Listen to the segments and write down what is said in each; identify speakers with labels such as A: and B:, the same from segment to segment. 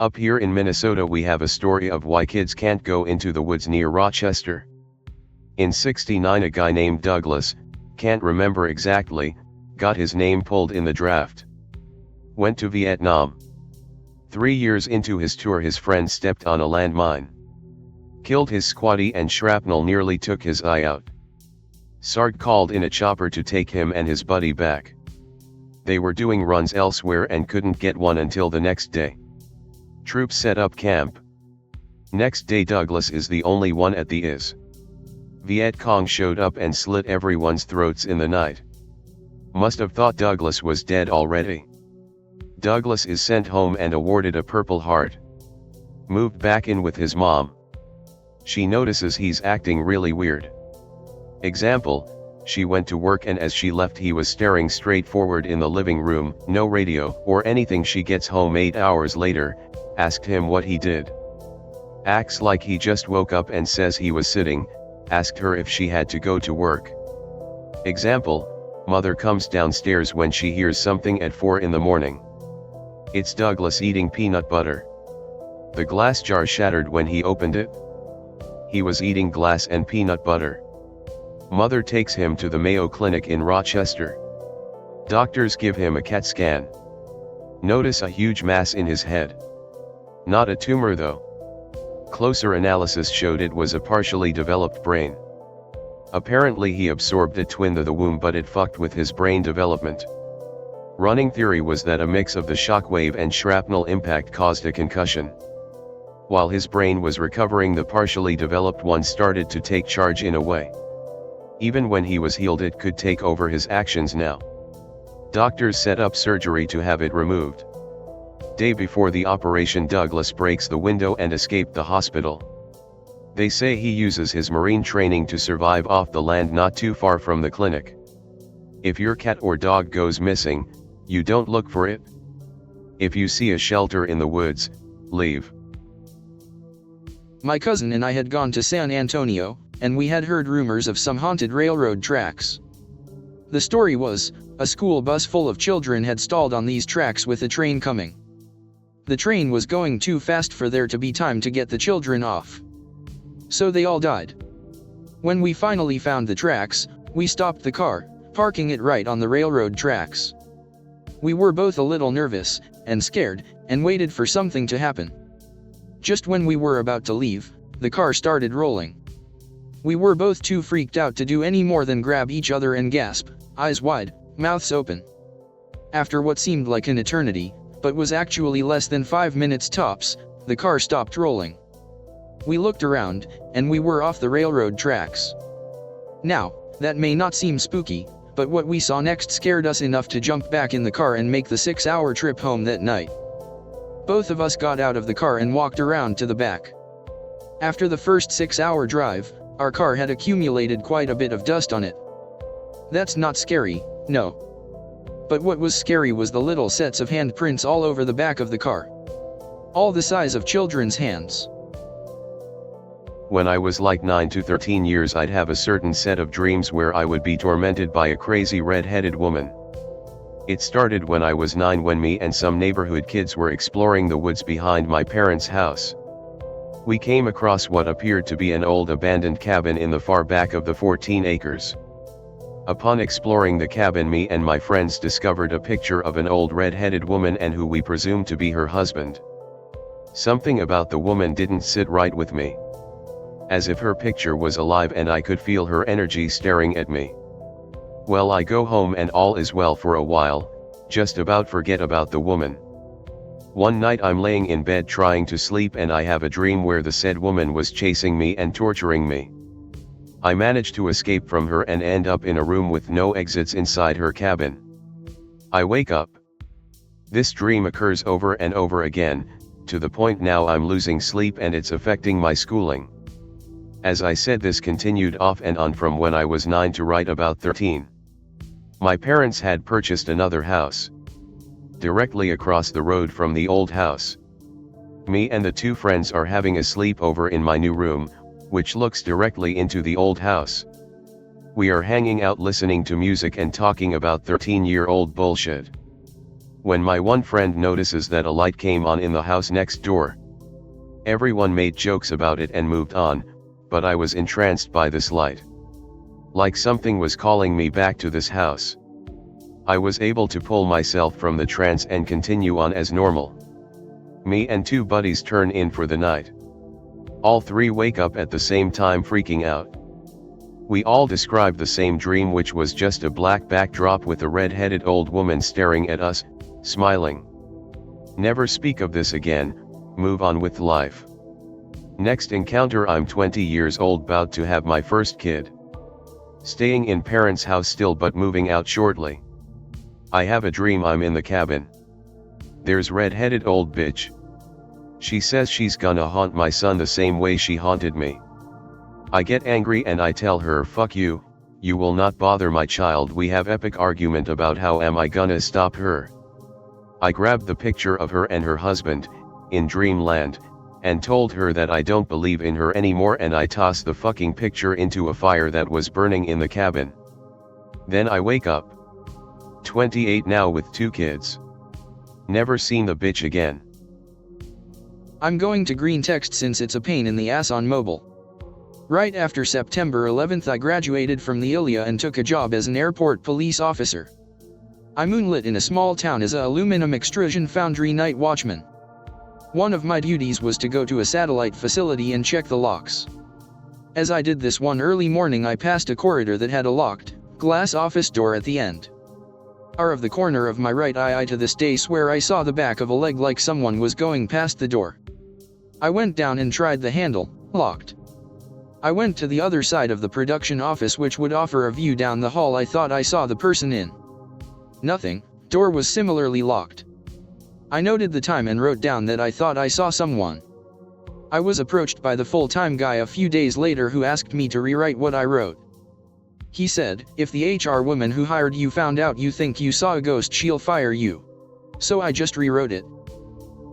A: Up here in Minnesota we have a story of why kids can't go into the woods near Rochester. In '69 a guy named Douglas, can't remember exactly, got his name pulled in the draft. Went to Vietnam. 3 years into his tour his friend stepped on a landmine. Killed his squatty and shrapnel nearly took his eye out. Sarg called in a chopper to take him and his buddy back. They were doing runs elsewhere and couldn't get one until the next day. Troops set up camp. Next day Douglas is the only one at the IS. Viet Cong showed up and slit everyone's throats in the night. Must have thought Douglas was dead already. Douglas is sent home and awarded a Purple Heart. Moved back in with his mom. She notices he's acting really weird. Example, she went to work and as she left he was staring straight forward in the living room, no radio or anything. She gets home 8 hours later, asked him what he did. Acts like he just woke up and says he was sitting, asked her if she had to go to work. Example, mother comes downstairs when she hears something at 4 in the morning. It's Douglas eating peanut butter. The glass jar shattered when he opened it. He was eating glass and peanut butter. Mother takes him to the Mayo Clinic in Rochester. Doctors give him a CAT scan. Notice a huge mass in his head. Not a tumor though. Closer analysis showed it was a partially developed brain. Apparently he absorbed a twin to the womb but it fucked with his brain development. Running theory was that a mix of the shockwave and shrapnel impact caused a concussion. While his brain was recovering the partially developed one started to take charge in a way. Even when he was healed it could take over his actions now. Doctors set up surgery to have it removed. Day before the operation Douglas breaks the window and escaped the hospital. They say he uses his marine training to survive off the land not too far from the clinic. If your cat or dog goes missing, you don't look for it. If you see a shelter in the woods, leave.
B: My cousin and I had gone to San Antonio, and we had heard rumors of some haunted railroad tracks. The story was, a school bus full of children had stalled on these tracks with a train coming. The train was going too fast for there to be time to get the children off. So they all died. When we finally found the tracks, we stopped the car, parking it right on the railroad tracks. We were both a little nervous, and scared, and waited for something to happen. Just when we were about to leave, the car started rolling. We were both too freaked out to do any more than grab each other and gasp, eyes wide, mouths open. After what seemed like an eternity, but was actually less than 5 minutes tops, the car stopped rolling. We looked around, and we were off the railroad tracks. Now, that may not seem spooky, but what we saw next scared us enough to jump back in the car and make the 6-hour trip home that night. Both of us got out of the car and walked around to the back. After the first 6-hour drive, our car had accumulated quite a bit of dust on it. That's not scary, no. But what was scary was the little sets of handprints all over the back of the car. All the size of children's hands.
A: When I was like 9 to 13 years I'd have a certain set of dreams where I would be tormented by a crazy red-headed woman. It started when I was 9 when me and some neighborhood kids were exploring the woods behind my parents' house. We came across what appeared to be an old abandoned cabin in the far back of the 14 acres. Upon exploring the cabin me and my friends discovered a picture of an old red-headed woman and who we presumed to be her husband. Something about the woman didn't sit right with me. As if her picture was alive and I could feel her energy staring at me. Well, I go home and all is well for a while, just about forget about the woman. One night I'm laying in bed trying to sleep and I have a dream where the said woman was chasing me and torturing me. I manage to escape from her and end up in a room with no exits inside her cabin. I wake up. This dream occurs over and over again, to the point now I'm losing sleep and it's affecting my schooling. As I said, this continued off and on from when I was 9 to right about 13. My parents had purchased another house directly across the road from the old house. Me and the 2 friends are having a sleepover in my new room, which looks directly into the old house. We are hanging out listening to music and talking about 13-year-old bullshit. When my one friend notices that a light came on in the house next door. Everyone made jokes about it and moved on, but I was entranced by this light. Like something was calling me back to this house. I was able to pull myself from the trance and continue on as normal. Me and two buddies turn in for the night. All three wake up at the same time freaking out. We all describe the same dream, which was just a black backdrop with a red-headed old woman staring at us, smiling. Never speak of this again, move on with life. Next encounter: I'm 20 years old, about to have my first kid. Staying in parents' house still but moving out shortly. I have a dream I'm in the cabin. There's red-headed old bitch. She says she's gonna haunt my son the same way she haunted me. I get angry and I tell her, fuck you, you will not bother my child. We have epic argument about how am I gonna stop her. I grabbed the picture of her and her husband, in dreamland, and told her that I don't believe in her anymore, and I tossed the fucking picture into a fire that was burning in the cabin. Then I wake up. 28 now with 2 kids. Never seen the bitch again.
B: I'm going to Greentext since it's a pain in the ass on mobile. Right after September 11th I graduated from the ILIA and took a job as an airport police officer. I moonlit in a small town as a aluminum extrusion foundry night watchman. One of my duties was to go to a satellite facility and check the locks. As I did this one early morning, I passed a corridor that had a locked, glass office door at the end. Out of the corner of my right eye, I to this day swear I saw the back of a leg like someone was going past the door. I went down and tried the handle, locked. I went to the other side of the production office, which would offer a view down the hall. I thought I saw the person in. Nothing, door was similarly locked. I noted the time and wrote down that I thought I saw someone. I was approached by the full-time guy a few days later who asked me to rewrite what I wrote. He said, if the HR woman who hired you found out you think you saw a ghost, she'll fire you. So I just rewrote it.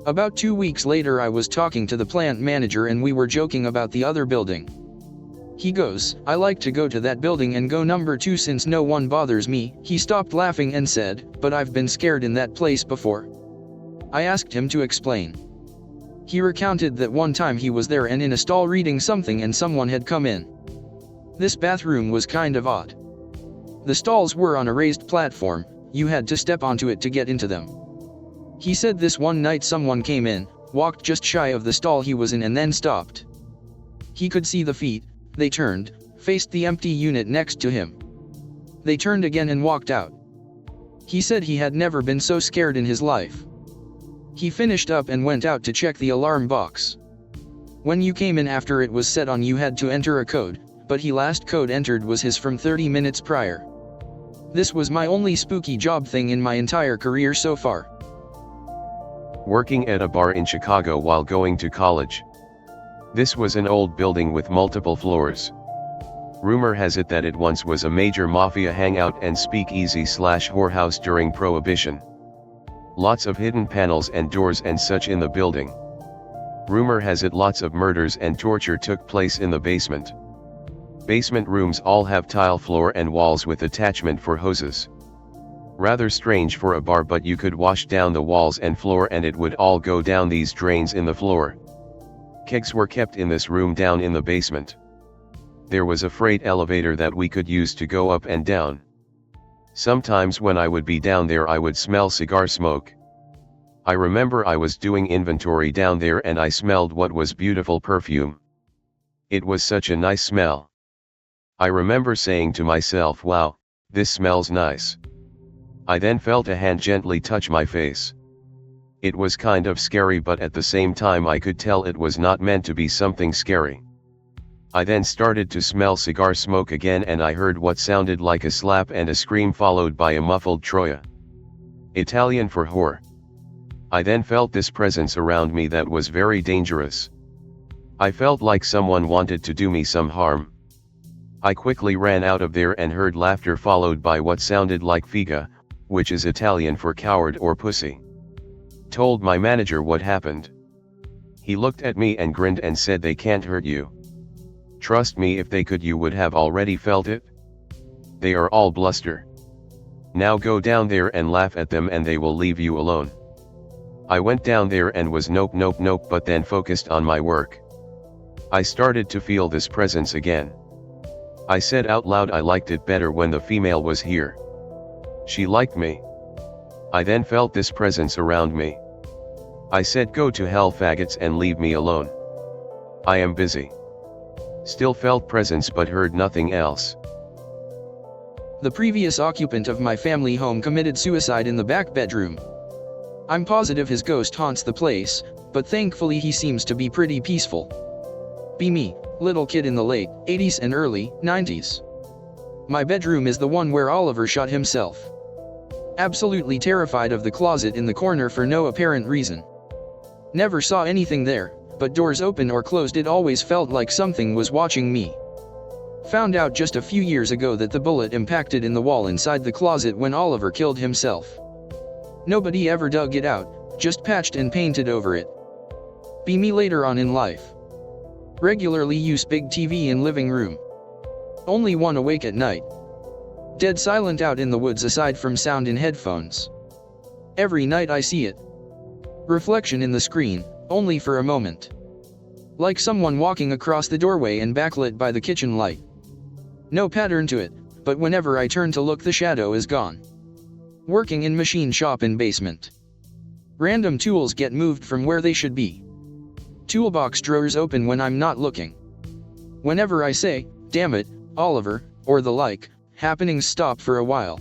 B: About 2 weeks later I was talking to the plant manager and we were joking about the other building. He goes, I like to go to that building and go number 2 since no one bothers me. He stopped laughing and said, but I've been scared in that place before. I asked him to explain. He recounted that one time he was there and in a stall reading something and someone had come in. This bathroom was kind of odd. The stalls were on a raised platform, you had to step onto it to get into them. He said this one night someone came in, walked just shy of the stall he was in and then stopped. He could see the feet. They turned, faced the empty unit next to him. They turned again and walked out. He said he had never been so scared in his life. He finished up and went out to check the alarm box. When you came in after it was set on, you had to enter a code, but the last code entered was his from 30 minutes prior. This was my only spooky job thing in my entire career so far.
A: Working at a bar in Chicago while going to college. This was an old building with multiple floors. Rumor has it that it once was a major mafia hangout and speakeasy/whorehouse during Prohibition. Lots of hidden panels and doors and such in the building. Rumor has it lots of murders and torture took place in the basement. Basement rooms all have tile floor and walls with attachment for hoses. Rather strange for a bar, but you could wash down the walls and floor and it would all go down these drains in the floor. Kegs were kept in this room down in the basement. There was a freight elevator that we could use to go up and down. Sometimes when I would be down there I would smell cigar smoke. I remember I was doing inventory down there and I smelled what was beautiful perfume. It was such a nice smell. I remember saying to myself, wow, this smells nice. I then felt a hand gently touch my face. It was kind of scary, but at the same time I could tell it was not meant to be something scary. I then started to smell cigar smoke again and I heard what sounded like a slap and a scream followed by a muffled Troia. Italian for whore. I then felt this presence around me that was very dangerous. I felt like someone wanted to do me some harm. I quickly ran out of there and heard laughter followed by what sounded like figa, which is Italian for coward or pussy. Told my manager what happened. He looked at me and grinned and said, they can't hurt you. Trust me, if they could you would have already felt it. They are all bluster. Now go down there and laugh at them and they will leave you alone. I went down there and was nope, but then focused on my work. I started to feel this presence again. I said out loud I liked it better when the female was here. She liked me. I then felt this presence around me. I said go to hell faggots and leave me alone. I am busy. Still felt presence but heard nothing else.
B: The previous occupant of my family home committed suicide in the back bedroom. I'm positive his ghost haunts the place, but thankfully he seems to be pretty peaceful. Be me, little kid in the late 80s and early 90s. My bedroom is the one where Oliver shot himself. Absolutely terrified of the closet in the corner for no apparent reason. Never saw anything there, but doors open or closed it always felt like something was watching me. Found out just a few years ago that the bullet impacted in the wall inside the closet when Oliver killed himself. Nobody ever dug it out, just patched and painted over it. Be me later on in life. Regularly use big TV in living room. Only one awake at night. Dead silent out in the woods aside from sound in headphones. Every night I see it. Reflection in the screen, only for a moment. Like someone walking across the doorway and backlit by the kitchen light. No pattern to it, but whenever I turn to look the shadow is gone. Working in machine shop in basement. Random tools get moved from where they should be. Toolbox drawers open when I'm not looking. Whenever I say, damn it, Oliver, or the like, happenings stop for a while.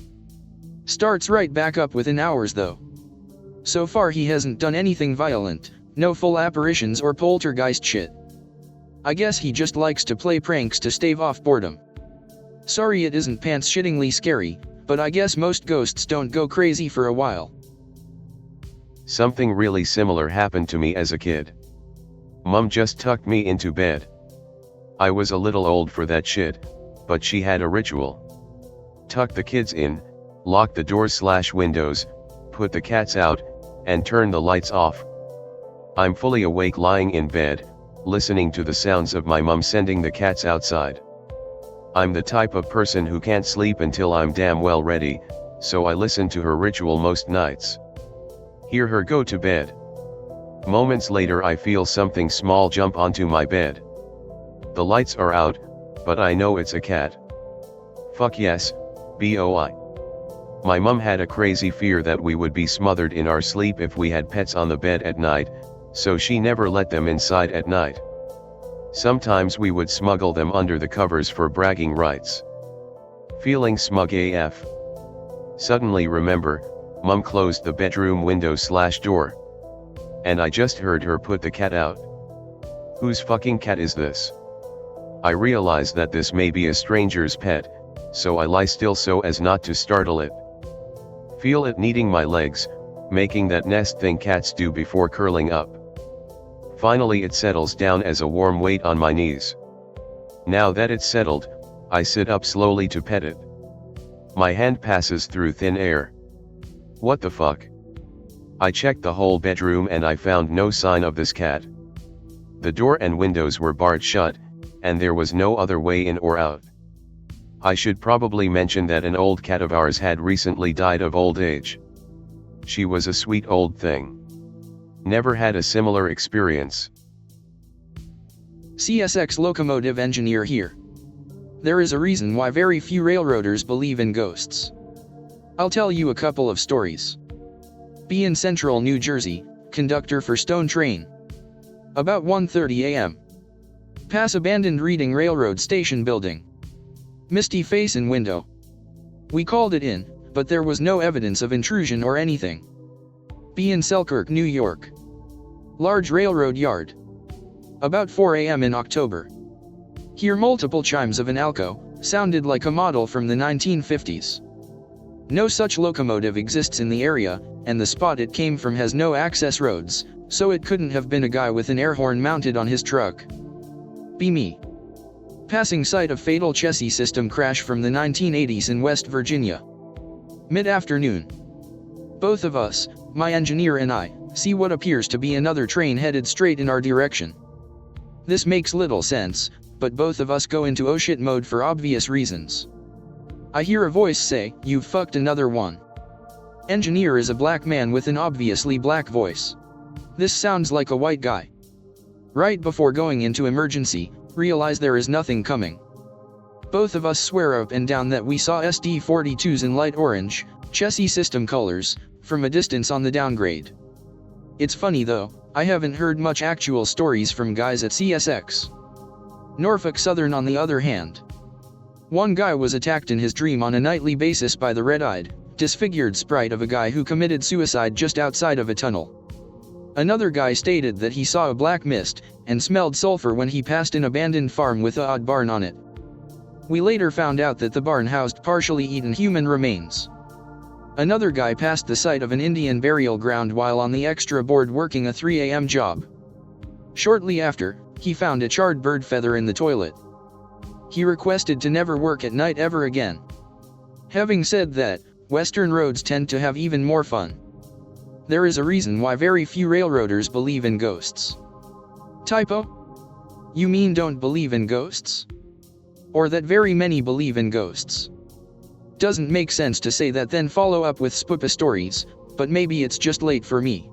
B: Starts right back up within hours though. So far he hasn't done anything violent, no full apparitions or poltergeist shit. I guess he just likes to play pranks to stave off boredom. Sorry it isn't pants shittingly scary, but I guess most ghosts don't go crazy for a while.
A: Something really similar happened to me as a kid. Mum just tucked me into bed. I was a little old for that shit, but she had a ritual. Tuck the kids in, lock the doors/windows, put the cats out, and turn the lights off. I'm fully awake lying in bed, listening to the sounds of my mum sending the cats outside. I'm the type of person who can't sleep until I'm damn well ready, so I listen to her ritual most nights. Hear her go to bed. Moments later I feel something small jump onto my bed. The lights are out, but I know it's a cat. Fuck yes, boy. My mum had a crazy fear that we would be smothered in our sleep if we had pets on the bed at night, so she never let them inside at night. Sometimes we would smuggle them under the covers for bragging rights. Feeling smug AF. Suddenly remember, Mum closed the bedroom window/door. And I just heard her put the cat out. Whose fucking cat is this? I realize that this may be a stranger's pet, so I lie still so as not to startle it. Feel it kneading my legs, making that nest thing cats do before curling up. Finally it settles down as a warm weight on my knees. Now that it's settled, I sit up slowly to pet it. My hand passes through thin air. What the fuck? I checked the whole bedroom and I found no sign of this cat. The door and windows were barred shut, and there was no other way in or out. I should probably mention that an old cat of ours had recently died of old age. She was a sweet old thing. Never had a similar experience.
B: CSX locomotive engineer here. There is a reason why very few railroaders believe in ghosts. I'll tell you a couple of stories. Be in Central New Jersey, conductor for Stone Train. About 1:30 a.m. Pass abandoned Reading Railroad Station building. Misty face in window. We called it in, but there was no evidence of intrusion or anything. Be in Selkirk, New York. Large railroad yard. About 4 a.m. in October. Hear multiple chimes of an Alco, sounded like a model from the 1950s. No such locomotive exists in the area, and the spot it came from has no access roads, so it couldn't have been a guy with an air horn mounted on his truck. Be me. Passing site of fatal chassis system crash from the 1980s in West Virginia. Mid-afternoon. Both of us, my engineer and I, see what appears to be another train headed straight in our direction. This makes little sense, but both of us go into oh shit mode for obvious reasons. I hear a voice say, "You've fucked another one." Engineer is a black man with an obviously black voice. This sounds like a white guy. Right before going into emergency, realize there is nothing coming. Both of us swear up and down that we saw SD-42s in light orange, chassis system colors, from a distance on the downgrade. It's funny though, I haven't heard much actual stories from guys at CSX. Norfolk Southern on the other hand. One guy was attacked in his dream on a nightly basis by the red-eyed, disfigured sprite of a guy who committed suicide just outside of a tunnel. Another guy stated that he saw a black mist, and smelled sulfur when he passed an abandoned farm with a odd barn on it. We later found out that the barn housed partially eaten human remains. Another guy passed the site of an Indian burial ground while on the extra board working a 3 a.m. job. Shortly after, he found a charred bird feather in the toilet. He requested to never work at night ever again. Having said that, Western roads tend to have even more fun. There is a reason why very few railroaders believe in ghosts. Typo? You mean don't believe in ghosts? Or that very many believe in ghosts? Doesn't make sense to say that then follow up with spoopa stories, but maybe it's just late for me.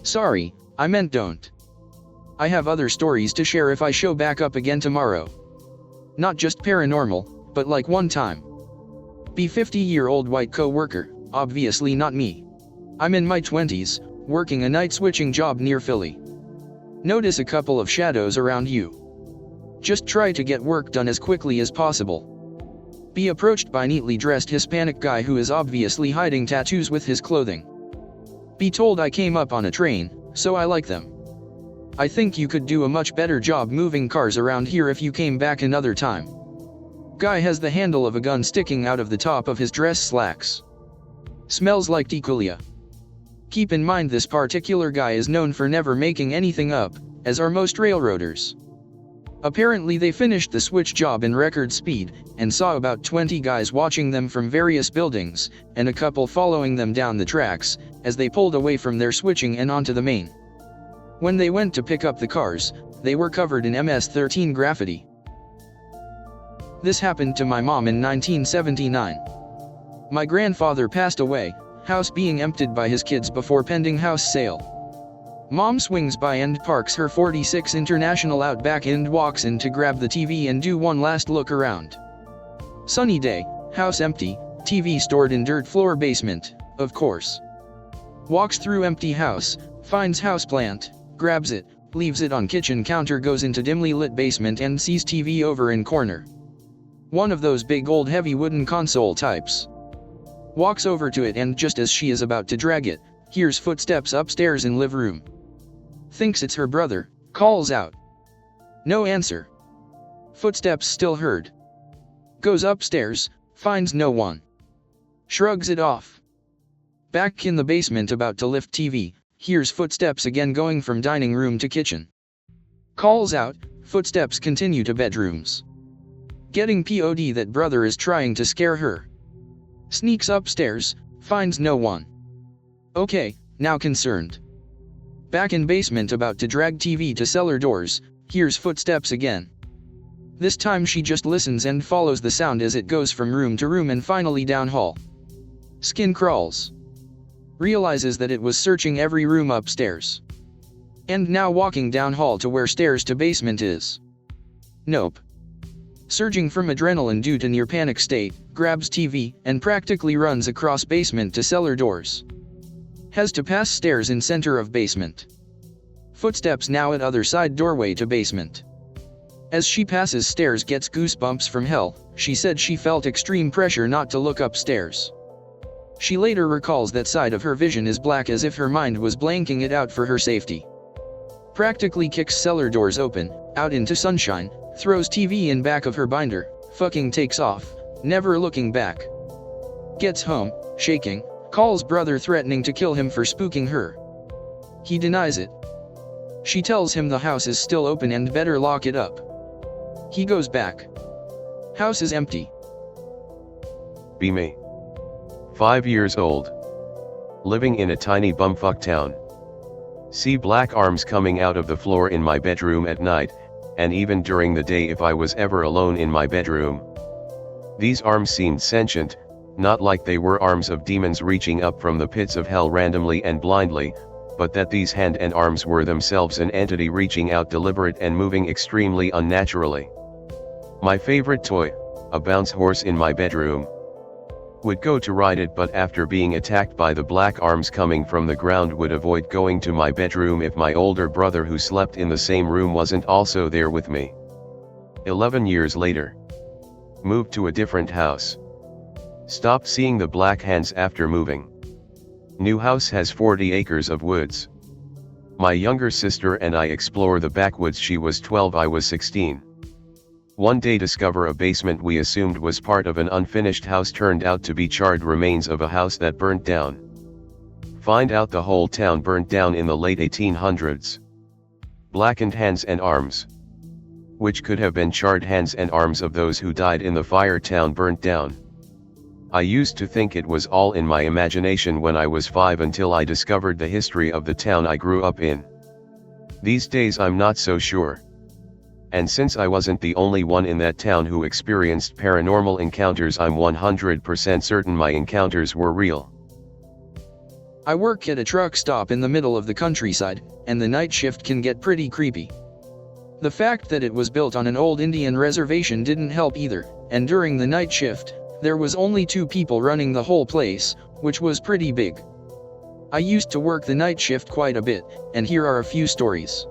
B: Sorry, I meant don't. I have other stories to share if I show back up again tomorrow. Not just paranormal, but like one time. Be 50-year-old white co-worker, obviously not me. I'm in my 20s, working a night switching job near Philly. Notice a couple of shadows around you. Just try to get work done as quickly as possible. Be approached by neatly dressed Hispanic guy who is obviously hiding tattoos with his clothing. Be told I came up on a train, so I like them. I think you could do a much better job moving cars around here if you came back another time. Guy has the handle of a gun sticking out of the top of his dress slacks. Smells like tequila. Keep in mind this particular guy is known for never making anything up, as are most railroaders. Apparently they finished the switch job in record speed, and saw about 20 guys watching them from various buildings, and a couple following them down the tracks, as they pulled away from their switching and onto the main. When they went to pick up the cars, they were covered in MS-13 graffiti. This happened to my mom in 1979. My grandfather passed away, house being emptied by his kids before pending house sale. Mom swings by and parks her 46 International out back and walks in to grab the TV and do one last look around. Sunny day, house empty, TV stored in dirt floor basement, of course. Walks through empty house, finds houseplant, grabs it, leaves it on kitchen counter, goes into dimly lit basement and sees TV over in corner. One of those big old heavy wooden console types. Walks over to it and just as she is about to drag it, hears footsteps upstairs in live room. Thinks it's her brother, calls out. No answer. Footsteps still heard. Goes upstairs, finds no one. Shrugs it off. Back in the basement about to lift TV, hears footsteps again going from dining room to kitchen. Calls out, footsteps continue to bedrooms. Getting POD that brother is trying to scare her. Sneaks upstairs, finds no one. Okay, now concerned. Back in basement about to drag TV to cellar doors, hears footsteps again. This time she just listens and follows the sound as it goes from room to room and finally down hall. Skin crawls. Realizes that it was searching every room upstairs. And now walking down hall to where stairs to basement is. Nope. Surging from adrenaline due to near panic state, grabs TV, and practically runs across basement to cellar doors. Has to pass stairs in center of basement. Footsteps now at other side doorway to basement. As she passes stairs gets goosebumps from hell, she said she felt extreme pressure not to look upstairs. She later recalls that side of her vision is black as if her mind was blanking it out for her safety. Practically kicks cellar doors open, out into sunshine, throws TV in back of her binder, fucking takes off, never looking back. Gets home, shaking, calls brother threatening to kill him for spooking her. He denies it. She tells him the house is still open and better lock it up. He goes back. House is empty.
A: Be me. 5 years old. Living in a tiny bumfuck town. See black arms coming out of the floor in my bedroom at night, and even during the day if I was ever alone in my bedroom. These arms seemed sentient, not like they were arms of demons reaching up from the pits of hell randomly and blindly, but that these hand and arms were themselves an entity reaching out deliberate and moving extremely unnaturally. My favorite toy, a bounce horse in my bedroom. Would go to ride it, but after being attacked by the black arms coming from the ground would avoid going to my bedroom if my older brother who slept in the same room wasn't also there with me. 11 years later. Moved to a different house. Stopped seeing the black hands after moving. New house has 40 acres of woods. My younger sister and I explore the backwoods. She was 12, I was 16. One day discover a basement we assumed was part of an unfinished house turned out to be charred remains of a house that burnt down. Find out the whole town burnt down in the late 1800s. Blackened hands and arms. Which could have been charred hands and arms of those who died in the fire. Town burnt down. I used to think it was all in my imagination when I was 5 until I discovered the history of the town I grew up in. These days I'm not so sure. And since I wasn't the only one in that town who experienced paranormal encounters, I'm 100% certain my encounters were real.
B: I work at a truck stop in the middle of the countryside, and the night shift can get pretty creepy. The fact that it was built on an old Indian reservation didn't help either, and during the night shift, there was only 2 people running the whole place, which was pretty big. I used to work the night shift quite a bit, and here are a few stories.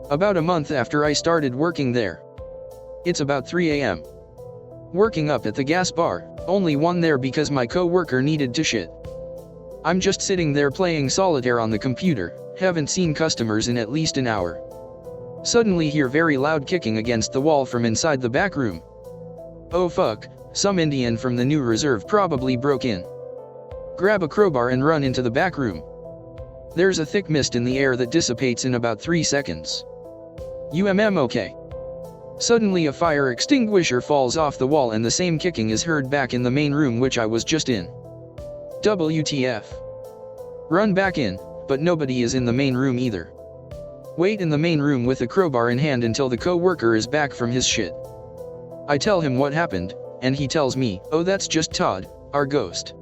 B: About a month after I started working there. It's about 3 a.m. Working up at the gas bar, only one there because my co-worker needed to shit. I'm just sitting there playing solitaire on the computer, haven't seen customers in at least an hour. Suddenly hear very loud kicking against the wall from inside the back room. Oh fuck, some Indian from the new reserve probably broke in. Grab a crowbar and run into the back room. There's a thick mist in the air that dissipates in about 3 seconds. Okay. Suddenly a fire extinguisher falls off the wall and the same kicking is heard back in the main room which I was just in. WTF. Run back in, but nobody is in the main room either. Wait in the main room with a crowbar in hand until the co-worker is back from his shit. I tell him what happened, and he tells me, oh that's just Todd, our ghost.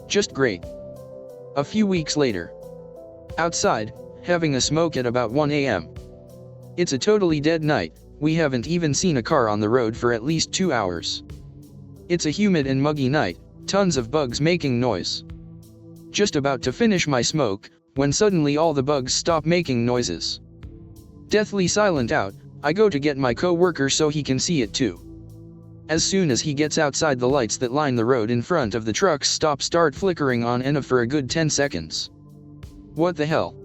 B: Just great. A few weeks later. Outside, having a smoke at about 1 a.m. It's a totally dead night, we haven't even seen a car on the road for at least 2 hours. It's a humid and muggy night, tons of bugs making noise. Just about to finish my smoke, when suddenly all the bugs stop making noises. Deathly silent out, I go to get my co-worker so he can see it too. As soon as he gets outside, the lights that line the road in front of the truck's start flickering on and off for a good 10 seconds. What the hell?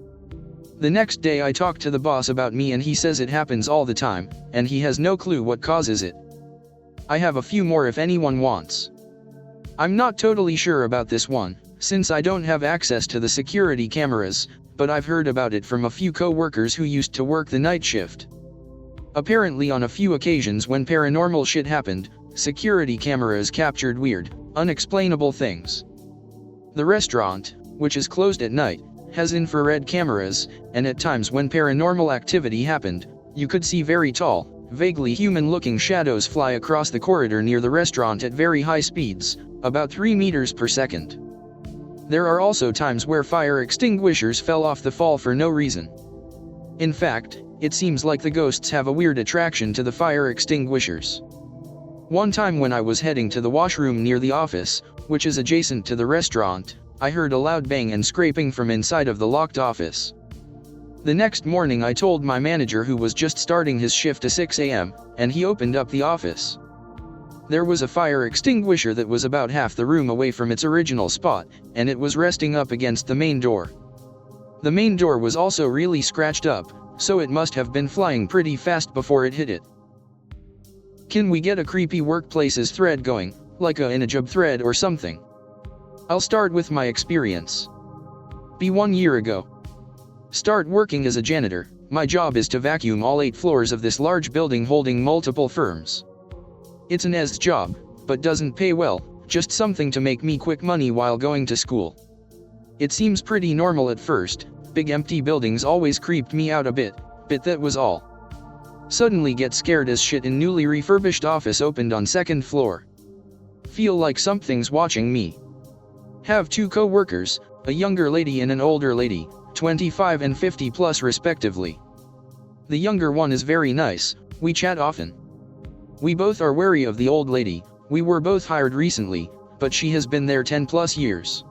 B: The next day I talk to the boss about me and he says it happens all the time, and he has no clue what causes it. I have a few more if anyone wants. I'm not totally sure about this one, since I don't have access to the security cameras, but I've heard about it from a few co-workers who used to work the night shift. Apparently on a few occasions when paranormal shit happened, security cameras captured weird, unexplainable things. The restaurant, which is closed at night, has infrared cameras, and at times when paranormal activity happened, you could see very tall, vaguely human-looking shadows fly across the corridor near the restaurant at very high speeds, about 3 meters per second. There are also times where fire extinguishers fell off the fall for no reason. In fact, it seems like the ghosts have a weird attraction to the fire extinguishers. One time when I was heading to the washroom near the office, which is adjacent to the restaurant, I heard a loud bang and scraping from inside of the locked office. The next morning I told my manager, who was just starting his shift at 6 a.m., and he opened up the office. There was a fire extinguisher that was about half the room away from its original spot, and it was resting up against the main door. The main door was also really scratched up, so it must have been flying pretty fast before it hit it. Can we get a creepy workplaces thread going, like a in a job thread or something? I'll start with my experience. Be 1 year ago. Start working as a janitor. My job is to vacuum all 8 floors of this large building holding multiple firms. It's an ES job, but doesn't pay well, just something to make me quick money while going to school. It seems pretty normal at first, big empty buildings always creeped me out a bit, but that was all. Suddenly get scared as shit in newly refurbished office opened on 2nd floor. Feel like something's watching me. Have 2 co-workers, a younger lady and an older lady, 25 and 50 plus respectively. The younger one is very nice, we chat often. We both are wary of the old lady, we were both hired recently, but she has been there 10 plus years.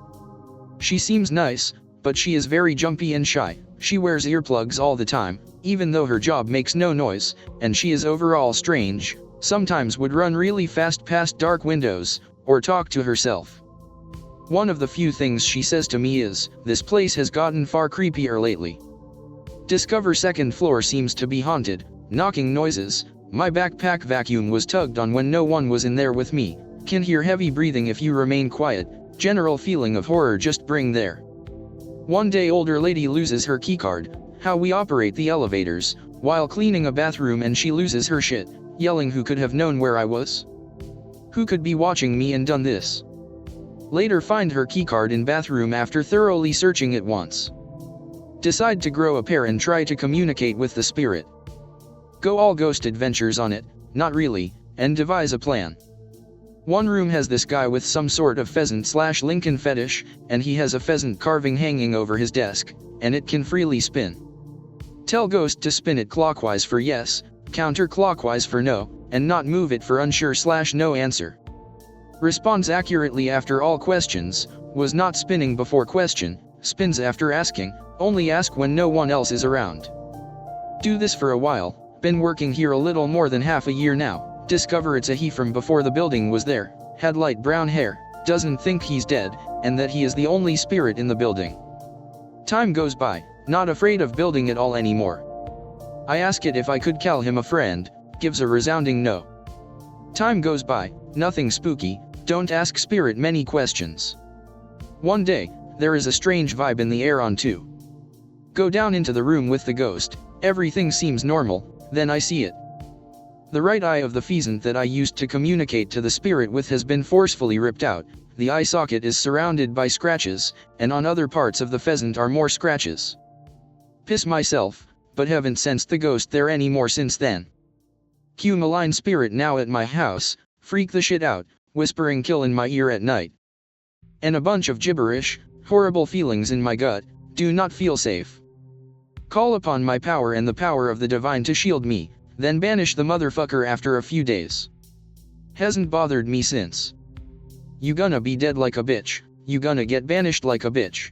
B: She seems nice, but she is very jumpy and shy. She wears earplugs all the time, even though her job makes no noise, and she is overall strange, sometimes would run really fast past dark windows, or talk to herself. One of the few things she says to me is, "This place has gotten far creepier lately." Discover second floor seems to be haunted, knocking noises, my backpack vacuum was tugged on when no one was in there with me, can hear heavy breathing if you remain quiet, general feeling of horror just bring there. One day older lady loses her keycard, how we operate the elevators, while cleaning a bathroom and she loses her shit, yelling who could have known where I was? Who could be watching me and done this? Later find her keycard in bathroom after thoroughly searching it once. Decide to grow a pair and try to communicate with the spirit. Go all ghost adventures on it, not really, and devise a plan. One room has this guy with some sort of pheasant/Lincoln fetish, and he has a pheasant carving hanging over his desk, and it can freely spin. Tell ghost to spin it clockwise for yes, counterclockwise for no, and not move it for unsure/no answer. Responds accurately after all questions, was not spinning before question, spins after asking, only ask when no one else is around. Do this for a while, been working here a little more than half a year now. Discover it's a he from before the building was there, had light brown hair, doesn't think he's dead, and that he is the only spirit in the building. Time goes by, not afraid of building at all anymore. I ask it if I could call him a friend, gives a resounding no. Time goes by, nothing spooky, don't ask spirit many questions. One day, there is a strange vibe in the air on 2. Go down into the room with the ghost, everything seems normal, then I see it. The right eye of the pheasant that I used to communicate to the spirit with has been forcefully ripped out, the eye socket is surrounded by scratches, and on other parts of the pheasant are more scratches. Piss myself, but haven't sensed the ghost there anymore since then. Cue malign spirit now at my house, freak the shit out, whispering kill in my ear at night. And a bunch of gibberish, horrible feelings in my gut, do not feel safe. Call upon my power and the power of the divine to shield me, then banish the motherfucker after a few days. Hasn't bothered me since. You gonna be dead like a bitch, you gonna get banished like a bitch.